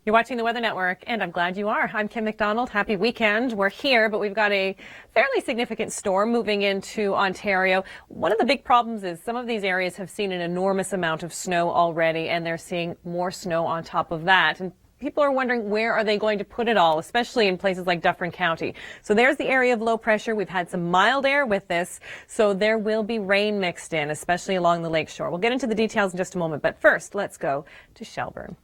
You're watching the Weather Network, and I'm glad you are. I'm Kim MacDonald. Happy weekend. We're here, but we've got a fairly significant storm moving into Ontario. One of the big problems is some of these areas have seen an enormous amount of snow already, and they're seeing more snow on top of that. And people are wondering where are they going to put it all, especially in places like Dufferin County. So there's the area of low pressure. We've had some mild air with this, so there will be rain mixed in, especially along the lakeshore. We'll get into the details in just a moment, but first, let's go to Shelburne.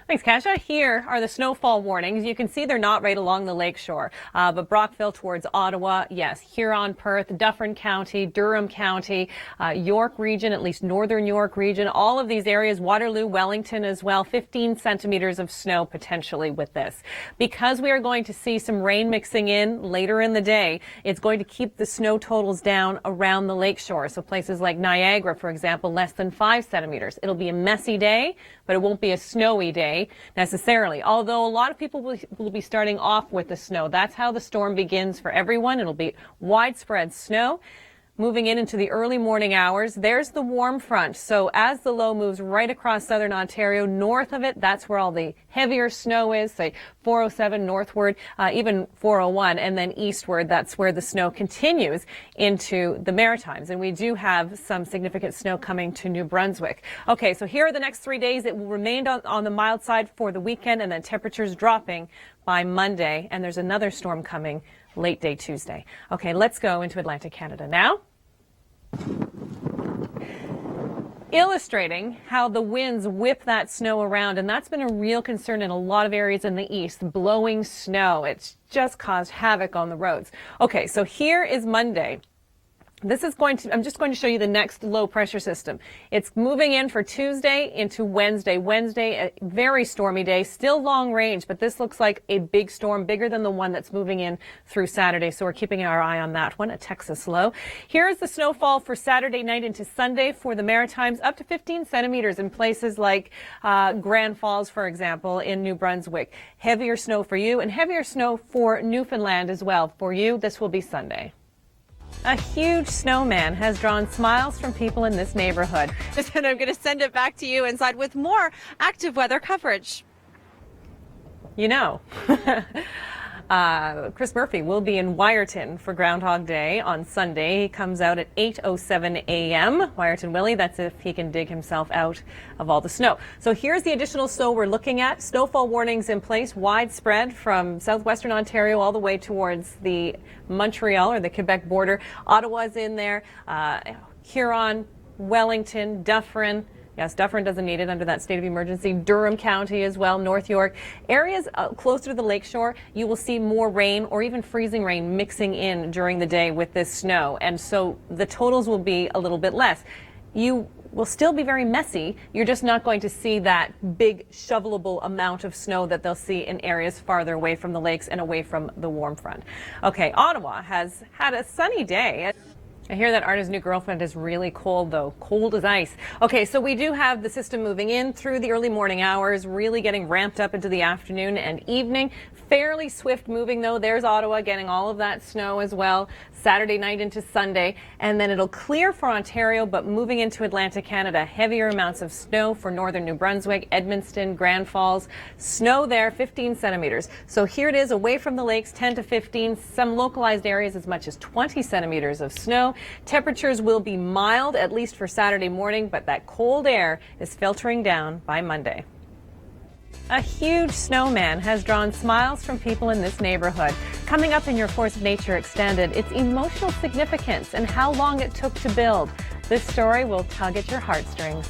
Thanks, Kasia. Here are the snowfall warnings. You can see they're not right along the lakeshore, but Brockville towards Ottawa, yes, Huron, Perth, Dufferin County, Durham County, York region, at least northern York region, all of these areas, Waterloo, Wellington as well, 15 centimeters of snow potentially with this. Because we are going to see some rain mixing in later in the day, it's going to keep the snow totals down around the lakeshore. So places like Niagara, for example, less than 5 centimeters. It'll be a messy day, but it won't be a snowy day necessarily, although a lot of people will be starting off with the snow. That's how the storm begins for everyone. It'll be widespread snow. Moving into the early morning hours, there's the warm front. So as the low moves right across southern Ontario, north of it, that's where all the heavier snow is, say 407 northward, even 401, and then eastward, that's where the snow continues into the Maritimes. And we do have some significant snow coming to New Brunswick. Okay, so here are the next 3 days. It will remain on the mild side for the weekend, and then temperatures dropping by Monday. And there's another storm coming late day Tuesday. Okay, let's go into Atlantic Canada now. Illustrating how the winds whip that snow around, and that's been a real concern in a lot of areas in the east, blowing snow. It's just caused havoc on the roads. Okay, so here is Monday. I'm just going to show you the next low pressure system. It's moving in for Tuesday into Wednesday. Wednesday, a very stormy day, still long range, but this looks like a big storm, bigger than the one that's moving in through Saturday. So we're keeping our eye on that one, a Texas low. Here's the snowfall for Saturday night into Sunday for the Maritimes, up to 15 centimeters in places like Grand Falls, for example, in New Brunswick. Heavier snow for you and heavier snow for Newfoundland as well. For you, this will be Sunday. A huge snowman has drawn smiles from people in this neighborhood. And I'm going to send it back to you inside with more active weather coverage. You know, Chris Murphy will be in Wyerton for Groundhog Day on Sunday. He comes out at 8:07 a.m. Wyerton Willie, that's if he can dig himself out of all the snow. So here's the additional snow we're looking at. Snowfall warnings in place, widespread from southwestern Ontario all the way towards the Montreal or the Quebec border. Ottawa's in there, Huron, Wellington, Dufferin. Yes, Dufferin doesn't need it under that state of emergency. Durham County as well, North York. Areas closer to the lakeshore, you will see more rain or even freezing rain mixing in during the day with this snow. And so the totals will be a little bit less. You will still be very messy. You're just not going to see that big shovelable amount of snow that they'll see in areas farther away from the lakes and away from the warm front. Okay, Ottawa has had a sunny day. I hear that Arna's new girlfriend is really cold, though. Cold as ice. Okay, so we do have the system moving in through the early morning hours, really getting ramped up into the afternoon and evening. Fairly swift moving, though. There's Ottawa getting all of that snow as well. Saturday night into Sunday, and then it'll clear for Ontario, but moving into Atlantic Canada, heavier amounts of snow for northern New Brunswick, Edmundston, Grand Falls. Snow there, 15 centimeters. So here it is, away from the lakes, 10 to 15, some localized areas as much as 20 centimeters of snow. Temperatures will be mild, at least for Saturday morning, but that cold air is filtering down by Monday. A huge snowman has drawn smiles from people in this neighborhood. Coming up in your Force of Nature Extended, its emotional significance and how long it took to build. This story will tug at your heartstrings.